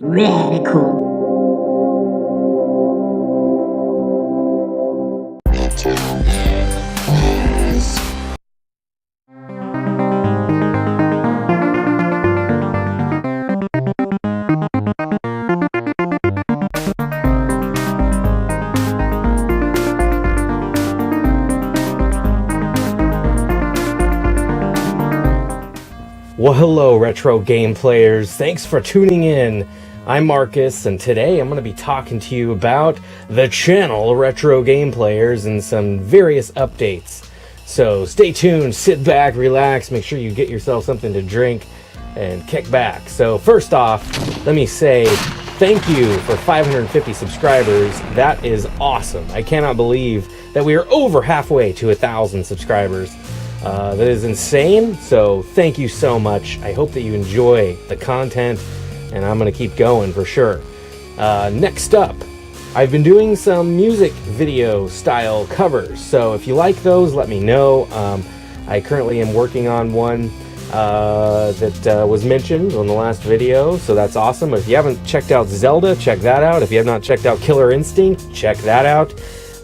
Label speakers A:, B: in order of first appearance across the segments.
A: Really cool.
B: Well, hello, retro game players. Thanks for tuning in. I'm Marcus, and today I'm going to be talking to you about the channel Retro Game Players and some various updates. So stay tuned, sit back, relax, make sure you get yourself something to drink, and kick back. So first off, let me say thank you for 550 subscribers. That is awesome. I cannot believe that we are over halfway to 1,000 subscribers. That is insane, so thank you so much. I hope that you enjoy the content, and I'm going to keep going for sure. Next up, I've been doing some music video style covers, so if you like those, let me know. I currently am working on one that was mentioned on the last video, so that's awesome. If you haven't checked out Zelda, check that out. If you have not checked out Killer Instinct, check that out.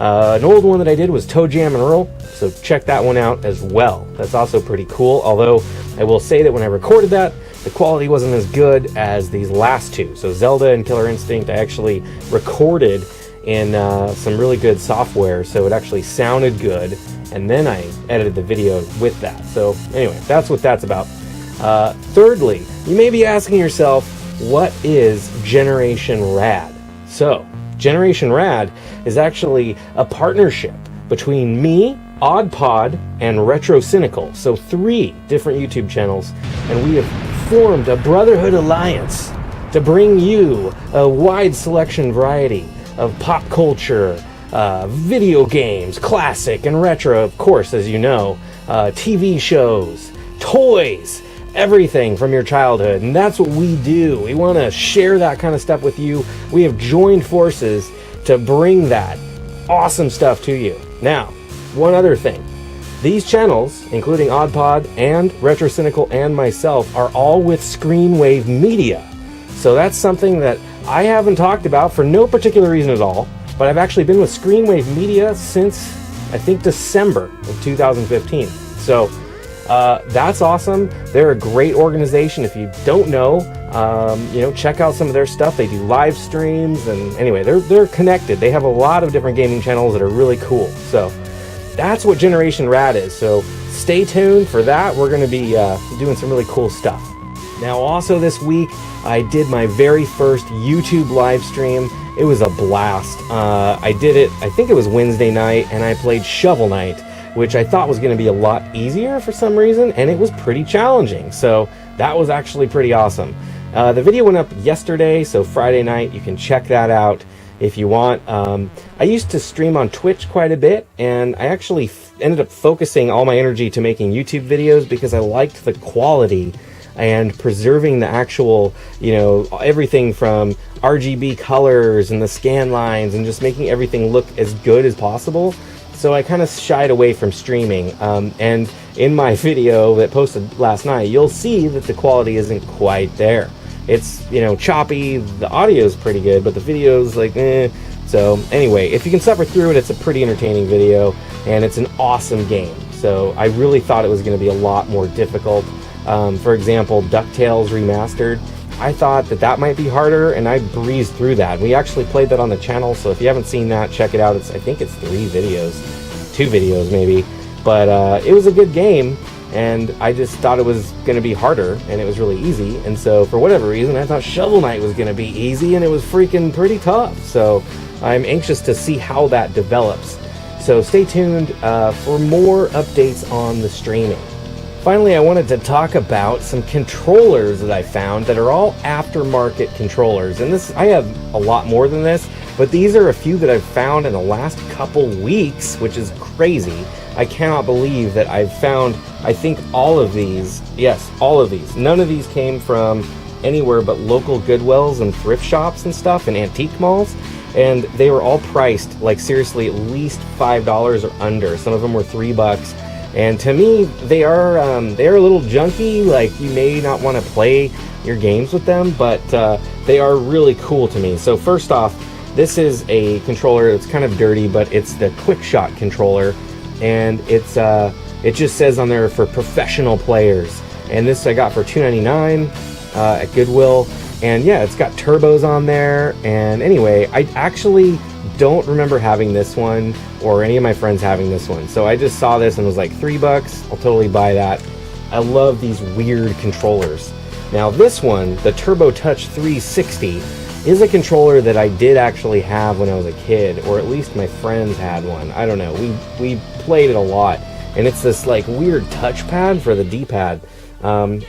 B: An old one that I did was Toe Jam and Earl, so check that one out as well. That's also pretty cool, although I will say that when I recorded that, the quality wasn't as good as these last two. So Zelda and Killer Instinct, I actually recorded in some really good software, so it actually sounded good, and then I edited the video with that. So anyway, that's what that's about. Thirdly, you may be asking yourself, what is Generation RAD? So, Generation RAD is actually a partnership between me, OddPod, and Retro Cynical. So 3 different YouTube channels, and we have formed a brotherhood alliance to bring you a wide selection variety of pop culture, video games, classic and retro, of course, as you know, TV shows, toys, everything from your childhood. And that's what we do. We want to share that kind of stuff with you. We have joined forces to bring that awesome stuff to you. Now, one other thing. These channels, including OddPod and Retro Cynical and myself, are all with Screenwave Media. So that's something that I haven't talked about for no particular reason at all, but I've actually been with Screenwave Media since, I think, December of 2015. So that's awesome. They're a great organization. If you don't know, check out some of their stuff. They do live streams, and anyway, they're connected. They have a lot of different gaming channels that are really cool. So that's what Generation RAD is. So stay tuned for that. We're going to be doing some really cool stuff. Now, also this week, I did my very first YouTube live stream. It was a blast. I did it, I think it was Wednesday night, and I played Shovel Knight, which I thought was going to be a lot easier for some reason, and it was pretty challenging. So that was actually pretty awesome. The video went up yesterday, so Friday night. You can check that out if you want. I used to stream on Twitch quite a bit, and I actually ended up focusing all my energy to making YouTube videos because I liked the quality and preserving the actual, everything from RGB colors and the scan lines and just making everything look as good as possible. So I kind of shied away from streaming, and in my video that posted last night, you'll see that the quality isn't quite there. It's, choppy, the audio is pretty good, but the video's like, eh. So anyway, if you can suffer through it, it's a pretty entertaining video, and it's an awesome game. So I really thought it was going to be a lot more difficult. For example, DuckTales Remastered, I thought that might be harder, and I breezed through that. We actually played that on the channel, so if you haven't seen that, check it out. I think it's 3 videos, 2 videos maybe, but it was a good game, and I just thought it was going to be harder, and it was really easy, and so for whatever reason, I thought Shovel Knight was going to be easy, and it was freaking pretty tough. So I'm anxious to see how that develops. So stay tuned for more updates on the streaming. Finally, I wanted to talk about some controllers that I found that are all aftermarket controllers. And this, I have a lot more than this, but these are a few that I've found in the last couple weeks, which is crazy. I cannot believe that I've found, I think, all of these. Yes, all of these. None of these came from anywhere but local Goodwills and thrift shops and stuff and antique malls. And they were all priced, like, seriously, at least $5 or under. Some of them were $3. And to me, they are a little junky. Like, you may not want to play your games with them, but they are really cool to me. So first off, this is a controller. It's kind of dirty, but it's the Quick Shot controller, and it just says on there for professional players. And this I got for $2.99 at Goodwill. And yeah, it's got turbos on there. And anyway, I actually don't remember having this one or any of my friends having this one. So I just saw this and was like, $3, I'll totally buy that. I love these weird controllers. Now this one, the Turbo Touch 360, is a controller that I did actually have when I was a kid, or at least my friends had one. I don't know, we played it a lot. And it's this like weird touchpad for the D-pad.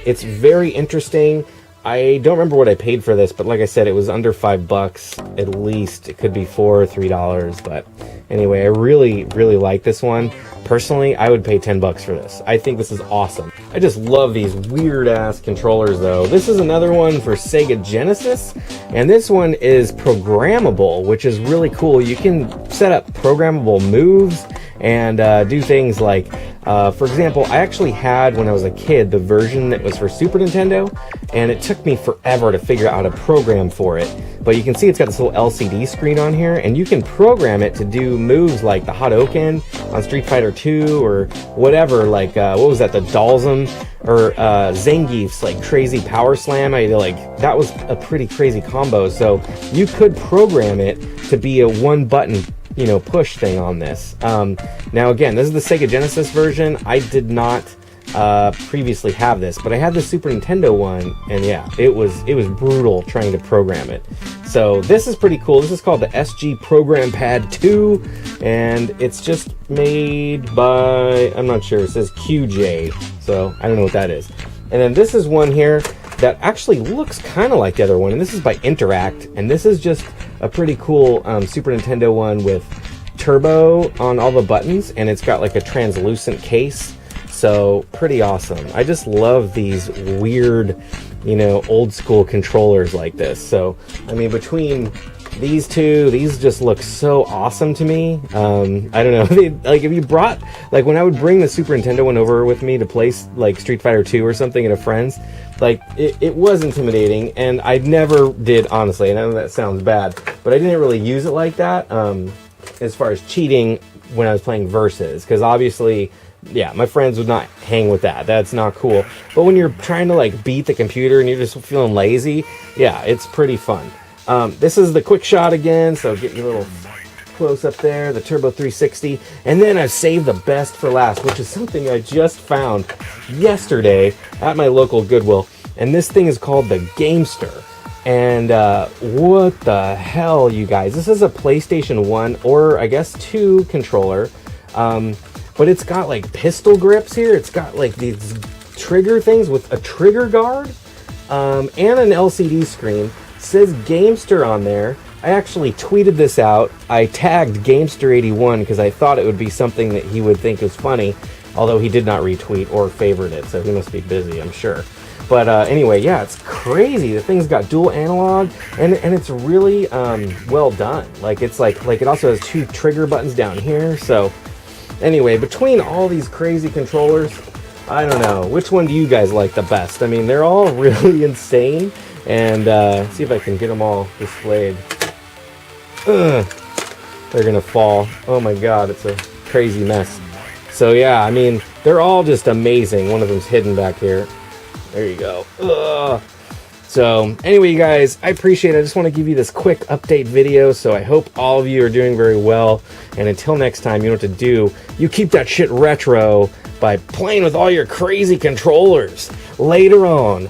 B: It's very interesting. I don't remember what I paid for this, but like I said, it was under $5 at least. It could be $4 or $3, but anyway, I really, really like this one. Personally, I would pay $10 for this. I think this is awesome. I just love these weird-ass controllers, though. This is another one for Sega Genesis, and this one is programmable, which is really cool. You can set up programmable moves and do things like, for example, I actually had, when I was a kid, the version that was for Super Nintendo, and it took me forever to figure out how to program for it. But you can see it's got this little LCD screen on here, and you can program it to do moves like the Hadouken on Street Fighter 2 or whatever, like, what was that, the Dalsum, or Zangief's, like, crazy power slam. That was a pretty crazy combo, so you could program it to be a one-button, push thing on this. Now again, this is the Sega Genesis version. I did not previously have this, but I had the Super Nintendo one, and yeah, it was brutal trying to program it. So this is pretty cool. This is called the SG Program Pad 2, and it's just made by, I'm not sure, it says QJ, so I don't know what that is. And then this is one here that actually looks kind of like the other one, and this is by Interact, and this is just a pretty cool Super Nintendo one with turbo on all the buttons, and it's got like a translucent case, so pretty awesome. I just love these weird, old school controllers like this. So I mean, between these two, these just look so awesome to me. I don't know, like if you brought, like when I would bring the Super Nintendo one over with me to play like Street Fighter 2 or something at a friend's, like it was intimidating, and I never did, honestly, and I know that sounds bad, but I didn't really use it like that as far as cheating when I was playing Versus, because obviously, yeah, my friends would not hang with that. That's not cool. But when you're trying to like beat the computer and you're just feeling lazy, yeah, it's pretty fun. This is the Quick Shot again, so get your little close up there, the Turbo 360. And then I've saved the best for last, which is something I just found yesterday at my local Goodwill. And this thing is called the Gamester. And what the hell, you guys? This is a PlayStation 1 or I guess 2 controller. But it's got like pistol grips here. It's got like these trigger things with a trigger guard and an LCD screen. It says Gamester on there. I actually tweeted this out. I tagged Gamester81 because I thought it would be something that he would think was funny, although he did not retweet or favorite it, so he must be busy, I'm sure. But anyway, yeah, it's crazy. The thing's got dual analog, and it's really well done. Like it's like it also has 2 trigger buttons down here. So anyway, between all these crazy controllers, I don't know, which one do you guys like the best? I mean, they're all really insane, and see if I can get them all displayed. Ugh, they're gonna fall. Oh my god, it's a crazy mess. So yeah, I mean, they're all just amazing. One of them's hidden back here. There you go. Ugh. So anyway, you guys, I appreciate it. I just want to give you this quick update video, so I hope all of you are doing very well. And until next time, you know what to do. You keep that shit retro by playing with all your crazy controllers. Later on.